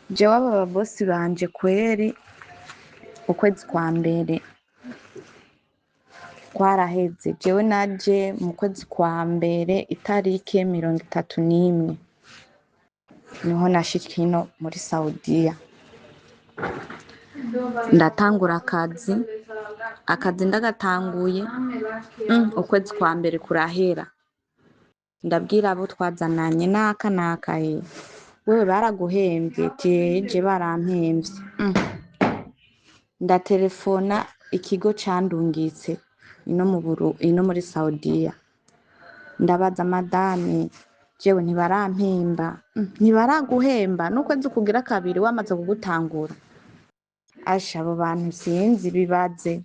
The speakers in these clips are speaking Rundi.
jewe aba bosi banje kweri ukwezi kwa mbere kwaraheze, jewe naje mu kwezi kwa mbere itariki 31 niho nashika ino muri Saudiya, ndatangura akazi ndagatanguye ukwezi kwa mbere kurahera, ndabwira abo twazananye naka wewe baraguhembye? Je barampemvye. Ndaterefona ikigo candungitse ino muri Saudiya, ndabaza madame jewe ntibarampemba. Ntibaraguhemba n'ukwezi kugira kabiri wamaze kugutangura? Asha abo bantu sinzi bibaze,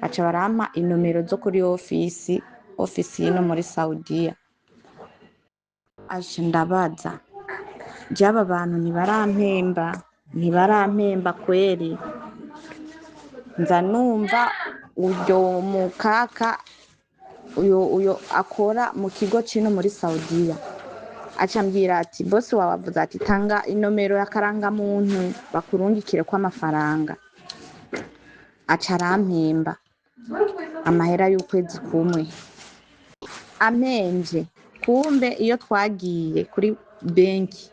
baca barampa inomero zo kuri ofisi ino muri Saudiya. Asha ndabaza je aba bantu ntibarampemba kweri. Nza numva uyo mukaka uyo akora mu kigo cino muri Saudiya aca ambwira ati bosi wawe avuze ati tanga inomero y'akarangamuntu bakurungikire ko amafaranga. Aca arampemba amahera y'ukwezi kumwe, ampemvye kumbe iyo twagiye kuri benki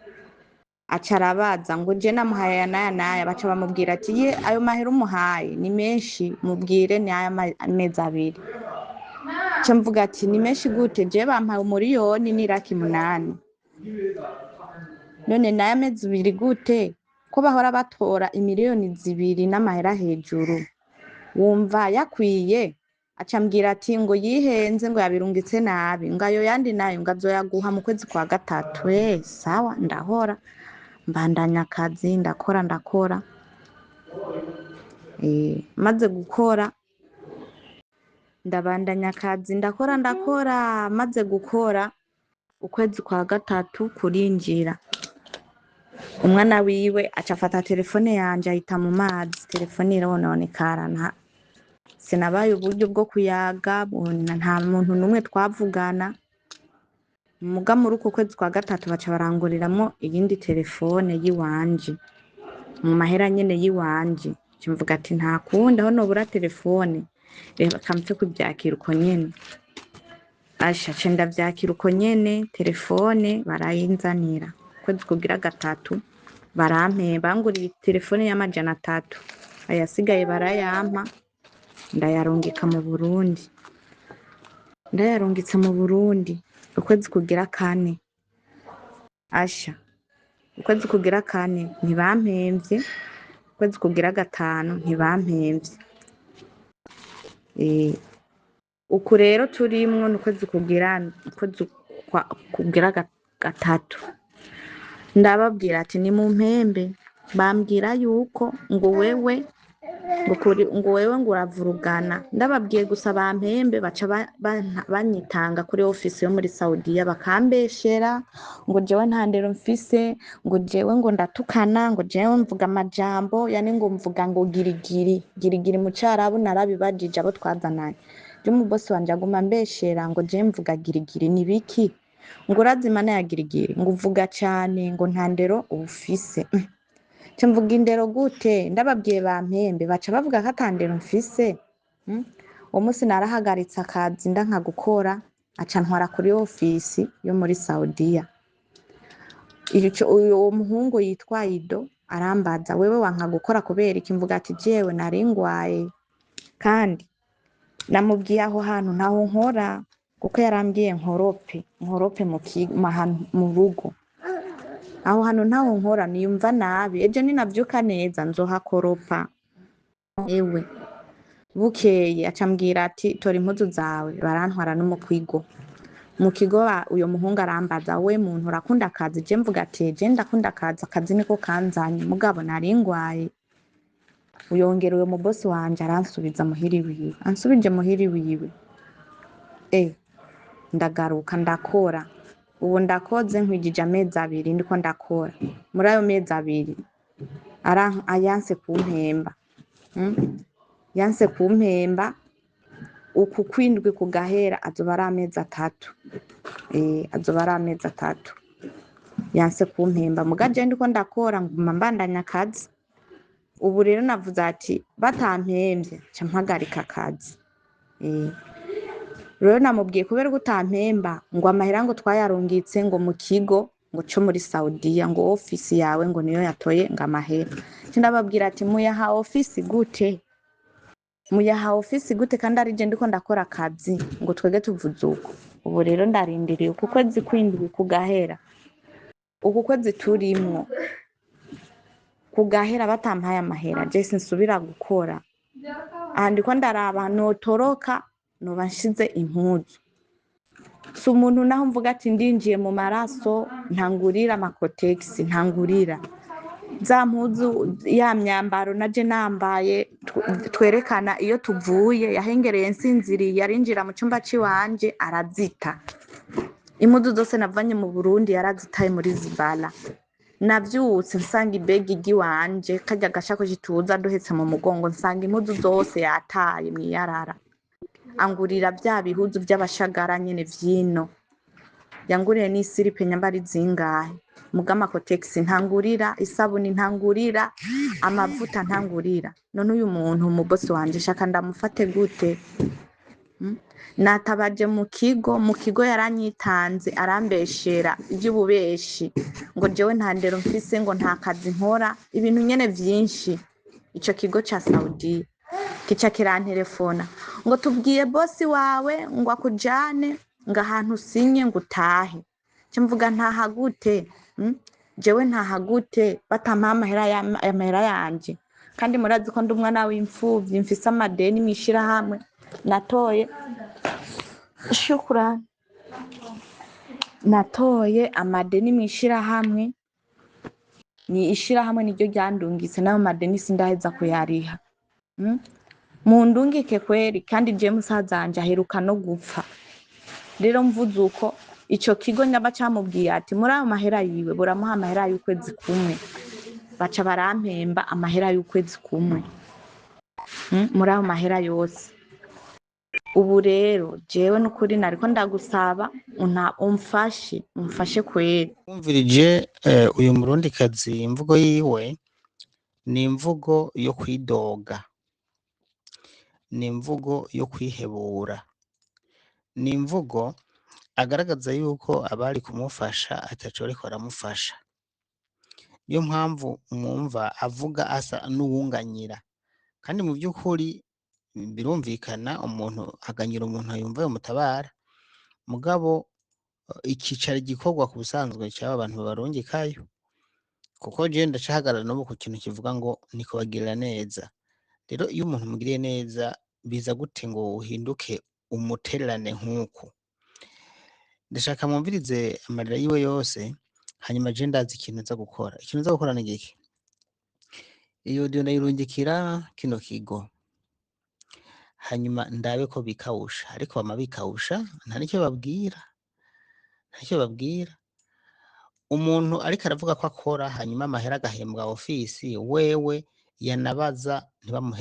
aca arabaza ngo je namuhaye aya naya, baca bamubwira ati ye ayo mahera umuhaye ni menshi, mubwire ni aya mezi abiri. Ca mvuga ati ni menshi gute? Je bampaye 1,800,000. None naya mezi abiri gute ko bahora batora 2,000,000 n'amahera hejuru, wumva yakwiye? Aca ambwira ati ngo yihenze, ngo yabirungitse nabi, ngo ayo yandi nayo ngo azoyaguha mu kwezi kwa gatatu. Sawa ndahora mbandanya akazi ndakora maze gukora ndabandanya akazi ndakora maze gukora ukwezi kwa gatatu kurinjira, umwana wiwe aca afata telefone yanje ayita mu mazi, telefone irononekara, sinabaye uburyo bwo kuyaga, nta muntu n'umwe twavugana. Muga muri uko kwezi kwa gatatu baca baranguriramwo iyindi telefone yiwanje mu mahera nyene yiwanje. Mvuga ati nta kundi aho nobura telefone reka mpfe kuvyakira uko nyene. Asha ce ndavyakira uko nyene, telefone barayinzanira ukwezi kugira gatatu barampemba, banguriye telefone y'300, ayasigaye barayampa ndayarungika mu Burundi. Ndayarungitse mu Burundi ukwezi kugira kane. Asha ukwezi kugira kane ntibampemvye, ukwezi kugira gatanu ntibampemvye. Uku rero turimwo n'ukwezi kugira gatatu. Ndababwira ati ni mu mpembe, bambwira yuko ngo wewe ngo uravurugana. Ndababwiye gusa bampembe, baca banyitanga kuri ofisi yo muri Saudiya bakambeshera ngo jewe nta ndero mfise, ngo jewe ngo ndatukana, ngo jewe mvuga amajambo yani ngo mvuga ngo girigiri mu Carabu. Narabibajije abo twazananye, je mu bosi wanje aguma mbeshera ngo jewe mvuga girigiri ni biki, ngo urazimana ya girigiri, ngo uvuga cane, ngo nta ndero ufise. Ce mvuga indero gute? Ndababwiye bampembe baca bavuga ko ata ndero mfise. Uwo musi narahagaritse akazi ndanka gukora, aca ntwara kuri ofisi yo muri Saudiya. Uwo muhungu yitwa Ido arambaza wewe wanka gukora kubera iki? Mvuga ati jewe nari ngwaye kandi namubwiye aho hantu ntaho nkora, kuko yarambwiye nkorope mu rugo. Aho hantu ntaho nkora niyumva nabi, ejo ninavyuka neza nzohakoropa. Ewe bukeye aca ambwira ati tora impuzu zawe, barantwara no mu kigo. Uyo muhungu arambaza we muntu urakunda akazi? Je mvuga ati je ndakunda akazi niko kanzanye, mugabo nari ngwaye. Uyongera uyo mu bosi wanje aransubiza muhiri wiwe, ansubije muhiri wiwe. Ndagaruka ndakora, ubu ndakoze nkwijije amezi abiri ndiko ndakora. Muri ayo mezi abiri yanse kumpemba, yanse kumpemba. Uku kwindwi kugahera azoba ari amezi 3. Azoba ari amezi 3. yanse kumpemba muga je ndiko ndakora nguma mbandanya akazi. Ubu rero navuze ati batampembye ca mpagarika akazi. Rero namubwiye kubera ko utampemba ngo amahera ngo twayarungitse ngo mu kigo ngo co muri Saudiya ngo ofisi yawe ngo niyo yatoye ngo amahera. Ndababwira ati muyaha ofisi gute? Muyaha ofisi gute kandi ari je ndiko ndakora akazi ngo twege tuvuze uko. Ubu rero ndarindiriye uku kwezi kwindwi kugahera. Uku kwezi turimwo kugahera batampaye amahera je sinsubira gukora. Aha ndiko ndaraba notoroka noba nshize impuzu. Si umuntu naho mvuga ati ndinjiye mu maraso ntangurira amakotegisi ntangurira za mpuzu ya myambaro naje nambaye twerekana iyo tuvuye yahengereye nsinziriye yarinjira mu cyumba ciwanje arazita. Impuzu zose navanye mu Burundi yarazitaye muri Zibala. Navyutse nsanga ibegi giwanje karya gashakoshi tuza duhetse mu mugongo nsanga impuzu zose yataye mwiyarara. Angurira vya bihuzu vy'abashagara nyene vyino. Yanguriye n'isiripe nyambari zingahe. Muga amakotegisi ntangurira, isabuni ntangurira, amavuta ntangurira. None uyu muntu mu boss wanje shaka ndamufate gute? Natabaje mu kigo yaranyitanze arambeshera iby'ububeshi ngo jewe nta ndero mfise ngo nta kazi nkora ibintu nyene vyinshi. Ico kigo ca Saudi kica kirantelefona ngo tubwiye boss wawe ngo akujane ngo ahantu usinye ngo utahe. Mvuga ntaha gute? Jewe ntaha gute batampa amahera yanje kandi murazi ko ndi umwana w'imfuvyi mfise amadeni mwishira hamwe natoye. Shukrani. Natoye amadeni mwishira hamwe ni ishira hamwe niryo ryandungitse nayo madeni sindaheza kuyariha. Mundungike kweri kandi je musazanje aheruka no gupfa. Rero mvuze uko ico kigo nyaba camubwiye ati muri ayo mahera yiwe buramuha amahera y'ukwezi kumwe. Baca barampemba amahera y'ukwezi kumwe. Muri ayo mahera yose. Ubu rero jewe n'ukuri nariko ndagusaba umfashe kweri. Umvirije uyu Murundikazi imvugo yiwe ni imvugo yo kwidoga, ni imvugo yo kwihebura, ni imvugo agaragaza yuko abari kumufasha ataco ariko aramufasha. Niyo mpamvu mwumva avuga asa n'uwunganyira kandi mu by'ukuri birumvikana umuntu aganyira umuntu yumva yomutabara mugabo ikicaro gikorwa ku busanzwe cy'aba bantu babarungikayo kuko je ndacahagarara no ku kintu kivuga ngo ni kubagirira neza. Rero iyo umuntu mugiriye neza biza gute ngo uhinduke umutererane nk'uko? Ndashaka mwumvirize amarira yiwe yose hanyuma je ndazi ikintu nza gukora. Ikintu nza gukora ni giki? Iyo audio ndayirungikira kino kigo hanyuma ndabe ko bikawusha, ariko bama bikawusha nta nicyo babwira. Umuntu ariko aravuga ko akora hanyuma amahera agahembwa ofisi wewe yanabaza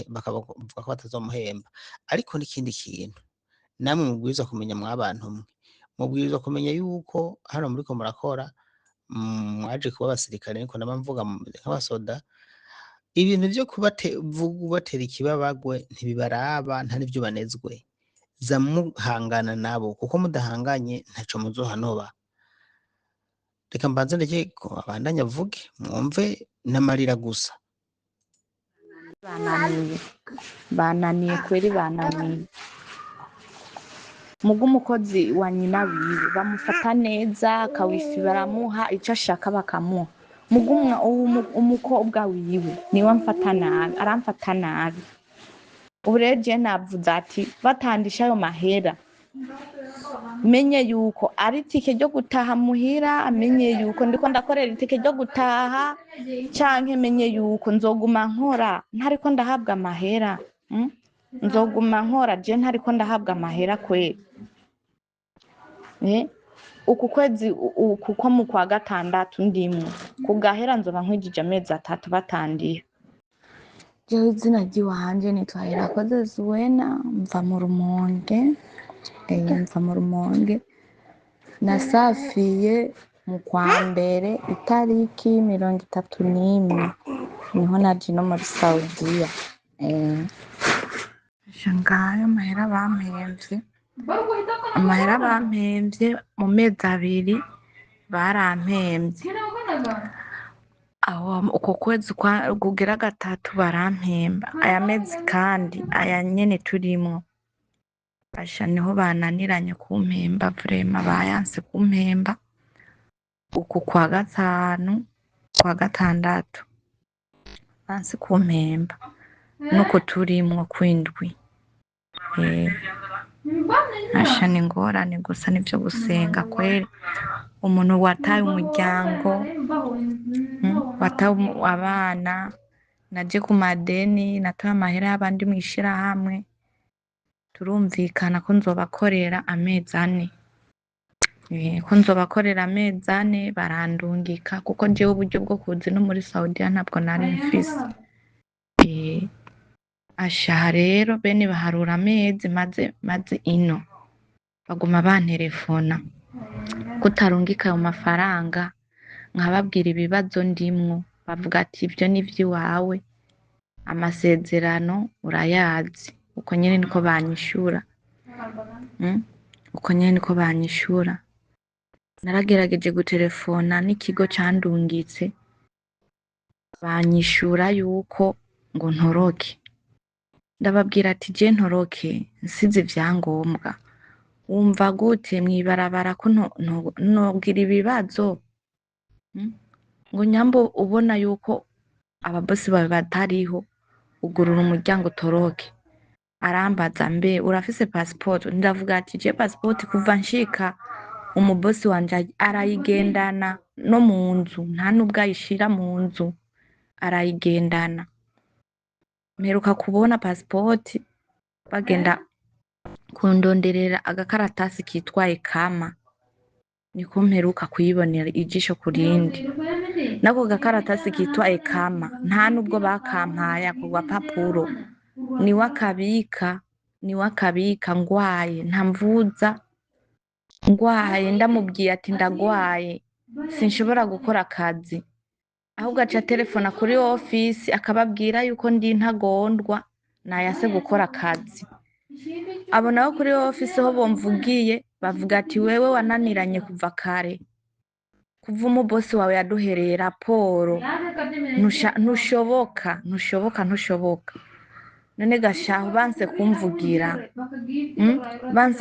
bakavuga ko batazomuhemba. Ariko n'ikindi kintu namwe mubwirizwa kumenya mw'abantu mwe, mubwirizwa kumenya yuko hano muriko murakora mwaje kuba abasirikare niko naba mvuga nk'abasoda. Ibintu vyo kubatera ikibabagwe ntibibaraba nta n'ivyo banezwe. Za muhangana nabo kuko mudahanganye ntaco muzohanoba. Reka mbanze ndeke ko abandanya avuge mwumve n'amarira gusa. Bananiye kweri bananiye. Muga umukozi wa nyina wiwe bamufata neza kawifi baramuha ico ashaka bakamuha. Muga umukobwa wiwe niwe aramfata nabi. Ubu rero je navuze ati batandisha ayo mahera menye yuko ari itike ryo gutaha muhira, amenye yuko ndiko ndakorera itike ryo gutaha canke menye yuko nzoguma nkora ntariko ndahabwa amahera. Nzoguma nkora je ntariko ndahabwa amahera kweri. Uku kwezi kuko mu kwa gatandatu ndimwe kugahera nzoba nkwigije amezi 3 batandiye. Jewe izina ry'iwanje nitwa Irakoze Zuena mva mu Rumonge. Nasafiye mu kwa mbere itariki 31 niho naje no muri Saudiya. Ngayo amahera bampemvye mu mezi 2 barampemvye. Aho uko kwezi kugira 3 barampemba. Aya mezi kandi aya nyene turimwo basha niho bananiranye kumpemba, vrema bayanse kumpemba. Uku kwa 5 kwa 6 banse kumpemba, nuko turimwo kw'indwi. Asha ni ingorane gusa nivyo gusenga kweri. Umuntu wataye umuryango, wataye abana, naje ku madeni, nataye amahera y'abandi mw'ishirahamwe, turumvikana ko nzobakorera amezi 4. Ko nzobakorera amezi 4 barandungika, kuko jewe uburyo bwo kuza no muri Saudiya ntabwo nari mfise. Asha rero bene baharura amezi maze ino baguma banterefona kutarungika ayo mafaranga, nkababwira ibibazo ndimwo, bavuga ati ivyo ni ivy'iwawe, amasezerano urayazi. Uko nyene niko banyishura. Uko nyene niko banyishura. Naragerageje guterefona n'ikigo candungitse, banyishura yuko ngo ntoroke. Ndababwira ati je ntoroke nsize ivyangombwa, wumva gute mwibarabara ko nogira ibibazo? Ngo nyambo ubona yuko ababosi bawe batariho, ugurura umuryango utoroke. Arambaza mbe urafise passport? Ndavuga ati je passport kuva nshika umubosi wanje arayigendana no mu nzu, nta nubwo ayishira mu nzu, arayigendana. Mperuka kubona passport bagenda kundonderera agakaratasi kitwa Ikama, niko mperuka kuyibonera ijisho kurindi. Nako gakaratasi kitwa Ikama nta nubwo bakampaye ako gapapuro, niwe akabika ngwaye, ntamvuza ngwaye, ndamubwiye ati ndagwaye sinshobora gukora akazi, ahubwo aca telefona kuri ofisi akababwira yuko ndi ntagondwa nayase gukora akazi. Abo nabo kuri ofisi ho bomvugiye bavuga ati wewe wananiranye kuva kare, kuva umubosi wawe yaduhereye raporo ntushoboka. None gashaho banse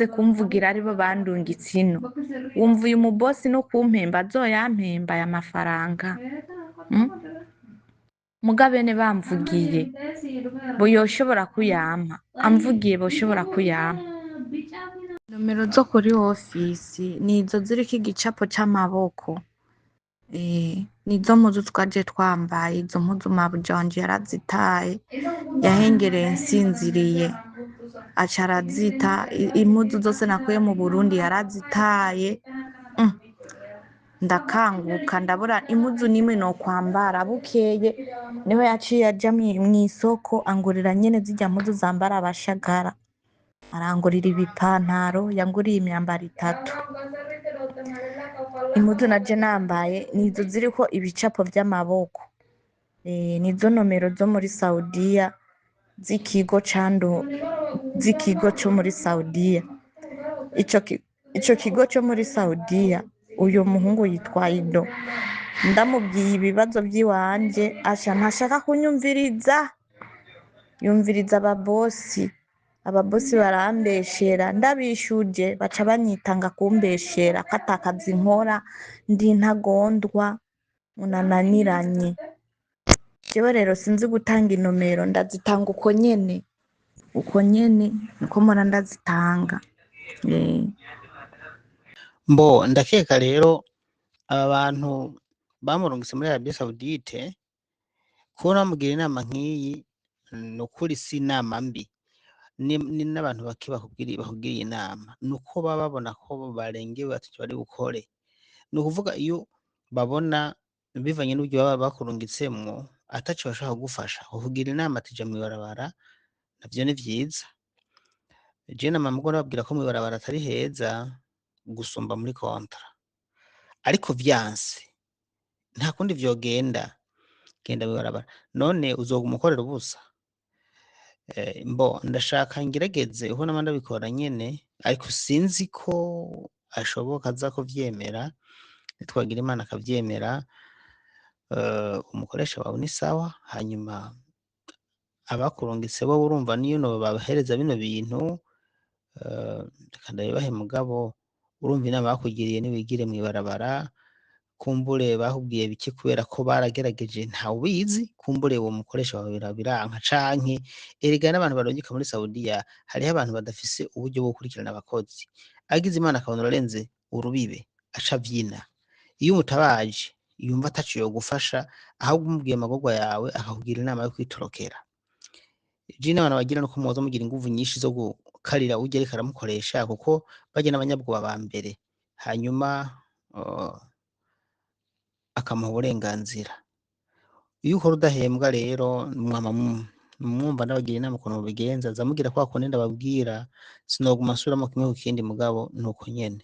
kumvugira aribo bandungitse ino. Wumva uyu mubosi no kumpemba azoyampemba aya mafaranga? Muga bene bamvugiye bo yoshobora kuyampa, amvugiye boshobora kuyampa. Nomero zo kuri ofisi nizo ziriko igicapo c'amaboko. Nizo mpuzu twaje twambaye, izo mpuzu mabuja wanje yarazitaye, yahengereye nsinziriye aca arazita. Impuzu zose nakuye mu Burundi yarazitaye. Ndakanguka ndabura impuzu nimwe nokwambara. Bukeye niho yaciye aja mw'isoko angurira nyene zirya mpuzu zambara abashagara, arangurira ibipantaro, yanguriye imyambaro 3. Impuzu naje nambaye nizo ziriko ibicapo vy'amaboko. Nizo nomero zo muri Saudiya z'ikigo co muri Saudiya. Ico kigo co muri Saudiya, uyu muhungu yitwa Ido, ndamubwiye ibibazo vy'iwanje aca ntashaka kunyumviriza, yumviriza ababosi barambeshera, ndabishuje baca banyitanga kumbeshera ko ata kazi nkora, ndi ntagondwa, nananiranye. Jewe rero sinzi gutanga inomero, ndazitanga uko nyene niko mpora ndazitanga. Mbo ndakeka rero aba bantu bamurungitse muri Arabie Saoudite ko namugira inama nk'iyi, nukuri si inama mbi. Ni n'abantu bake bakubwiriye inama, nuko baba babona ko barengewe ati bari bukore. Ni ukuvuga iyo babona bivanye n'uburyo baba bakurungitsemwo ataco bashaka kugufasha, kukugira inama ati ja mw'ibarabara, navyo ni vyiza. Je nama mugo nababwira ko mw'ibarabara atari heza gusumba muri kontra. ariko vyanse nta kundi vyogenda, genda mwibarabara none uzoguma ukorera ubusa. Ndashaka ngerageze uko nama ndabikora nyene, ariko sinzi ko ashoboka aza kuvyemera, nitwagira Imana akavyemera. Umukoresha wawe ni sawa, hanyuma abakurungitse bo urumva niyo nobahereza bino bintu, reka ndabibahe mugabo urumva inama bakugiriye niwigire mwibarabara, kumbure bakubwiye bike kubera ko baragerageje ntawubizi, kumbure uwo mukoresha wawe biranka canke erega n'abantu barungika muri Saudiya hariho abantu badafise uburyo bwo gukurikirana abakozi, agize Imana akabona urarenze urubibe aca avyina, iyo umutabaje yumva ataco yogufasha ahubwo umubwiye amagorwa yawe akakugira inama yo kwitorokera. Je inama nabagira nuko mwoza mugira inguvu nyinshi zo gukarira urya ariko aramukoresha, kuko barya n'abanyabwoba ba mbere, hanyuma akamuha uburenganzira. Iyo ukora udahembwa rero mwama mwumva ndabagira inama ukuntu mubigenza, nza mugira kwa kundi ndababwira, sinoguma nsubiramo kimwe ku kindi mugabo nuko nyene.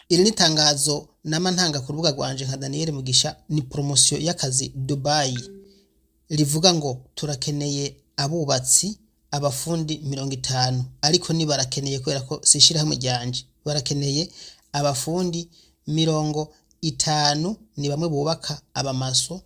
Iri ni itangazo nama ntanga ku rubuga rwanje nka Daniel Mugisha, ni promosiyo y'akazi Dubai, rivuga ngo turakeneye abubatsi abafundi 50, ariko ni barakeneye kubera ko sishira hamwe ryanje, barakeneye abafundi 50, ni bamwe bubaka abamaso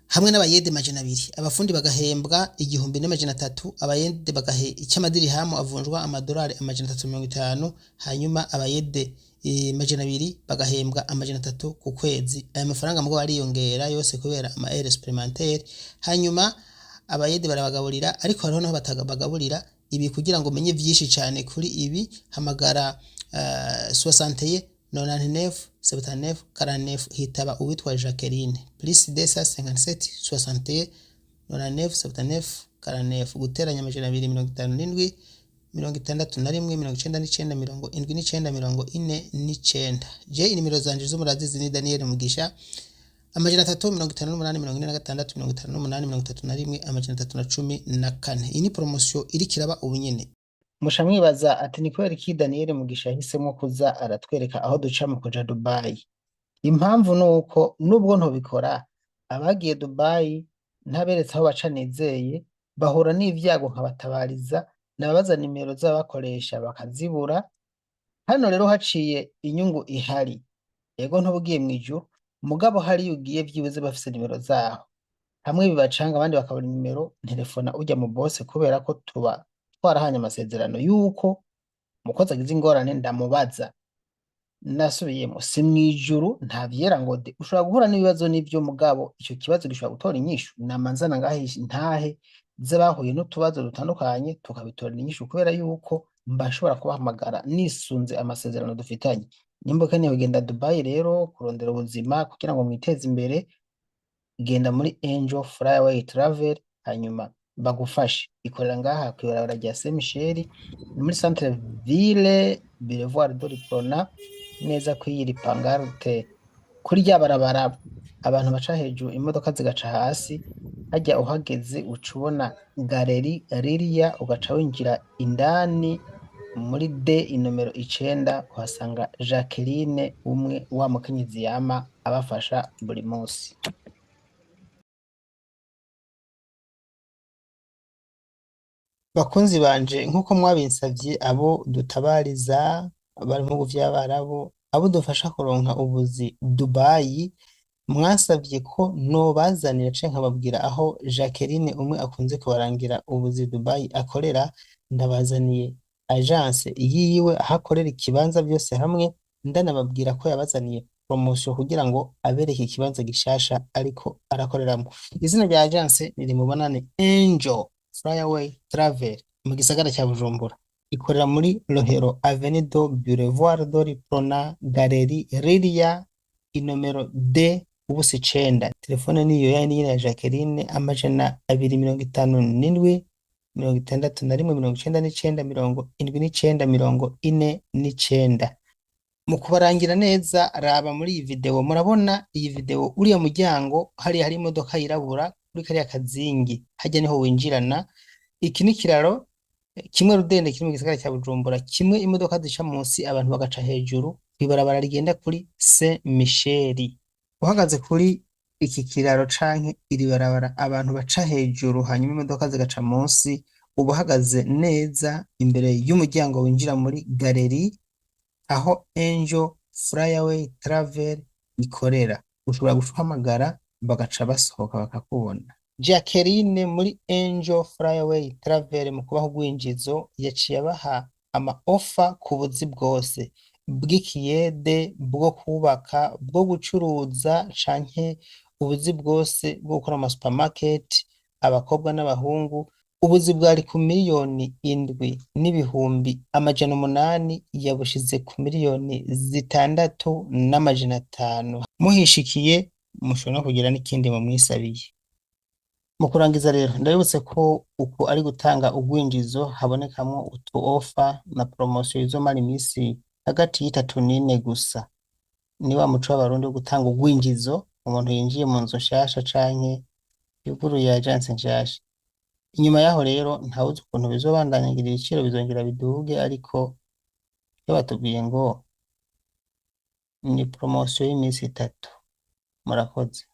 hamwe n'abayede 200, abafundi bagahembwa 1300, abayede bagahe icyamadirihamu avunjwa amadolari 350, hanyuma abayede 200 bagahembwa 300 ku kwezi. Aya mafaranga mugo bariyongera yose kubera ama heures supplémentaires, hanyuma abayede barabagaburira, ariko hariho naho batagabagaburira. Ibi kugira ngo menye vyinshi cyane kuri ibi hamagara 61 99 79 49, hitaba uwitwa Jacqueline plus 257 61 99 79 49, guteranya 257 61 99 je inimero zanje z'umurazizi ni Daniel Mugisha 358 iyi ni promosiyo iri kiraba ubunyene. Musha mwibaza ati ni kubera iki Daniel Mugisha yahisemo kuza aratwereka aho duca mu kuja Dubai. Impamvu nuko nubwo ntobikora abagiye Dubai ntaberetse aho baca nizeye, bahura n'ivyago nkabatabariza, nababaza nimero z'abakoresha bakazibura. Hano rero haciye inyungu ihari, yego ntubugiye mwijuru mugabo hari ugiye vyibuze bafise nimero zaho, hamwe bibacanga abandi bakabona nimero, telefona ujya mu boss kubera ko tuba twarahanye amasezerano yuko mukozi agize ingorane ndamubaza. Nasubiyemo si mwijuru nta vyera ngo de, ushobora guhura n'ibibazo n'ivyo mugabo ico kibazo gishobora gutora inyishu, namanzana ngahisha intahe z'abahuye n'utubazo dutandukanye tukabitorera inyishu, kubera yuko mbashobora kubahamagara nisunze amasezerano dufitanye. Nimba ukeneye kugenda Dubai rero kurondera ubuzima kugira ngo mwiteze imbere, genda muri Angel Flyaway Travel hanyuma bagufashe. Ikorera ngaha kwibarabara rya Saint Michel muri centre ville Boulevard de l'Iprona, neza kwiyiri pangarte kuri rya barabara abantu baca hejuru imodoka zigaca hasi, hajya uhageze ucubona galeri ririya ugaca winjira indani muri D inomero 9 uhasanga Jacqueline, umwe wa mukenyezi yama abafasha buri munsi. Bakunzi banje nkuko mwabinsavye, abo dutabariza bari mu by'Abarabu, abo dufasha kuronka ubuzi Dubai, mwasavye ko nobazanira canke nkababwira aho Jacqueline umwe akunze kubarangira ubuzi Dubai akorera, ndabazaniye agence yiwe aho akorera ikibanza byose hamwe, ndanababwira ko yabazaniye promotion kugira ngo abereke ikibanza gishasha ariko arakoreramo. Izina rya agence nirimubona ni Angel Flyaway Travel mu gisagara cya Bujumbura, ikorera muri Rohero Avenue do Boulevard do Riprona Galerie Riria inomero D ubusa icenda. Telefone niyo yani ya Jacqueline 257 61 99 79 mu kubarangira neza. Raba muri iyi video, murabona iyi video, uriya muryango hari imodoka yirabura kuri kariya kazingi hajya niho winjirana. Iki ni kiraro kimwe rudende kiri mu gisagara cya Bujumbura, kimwe imodoka zica munsi abantu bagaca hejuru kwibarabara rigenda kuri Saint Michel. Uhagaze kuri iki kiraro canke iri barabara abantu baca hejuru hanyuma imodoka zigaca munsi, uba uhagaze neza imbere y'umuryango winjira muri galeri aho Angel Flyaway Travel ikorera. Ushobora guhamagara bagaca basohoka bakakubona. Jacqueline muri Angel Flyaway Travel mu kubaho gwinjizo yaciye abaha ama offer ku buzi bwose bw'ikiyede, bwo kubaka, bwo gucuruza canke ubuzi bwose bwo gukora ama supermarket, abakobwa n'abahungu. Ubuzi bwari ku miliyoni 7,800,000 yabushize ku miliyoni 6,500,000. Muhishikiye mushobora kugira n'ikindi mu mwisabiye. Mu kurangiza rero ndabibutse ko uko ari gutanga ugwinjizo habonekamwo utu offer na promotion izomara imisi hagati y'itatu n'ine gusa. Ni wa muco w'abarundi wo gutanga ugwinjizo umuntu yinjiye mu nzu nshasha canke yuguruye agence nshasha. Inyuma yaho rero ntawuzi ukuntu bizobandangira, ibiciro bizongera biduge, ariko iyo batubwiye ngo ni promotion y'imisi 3. Murakoze.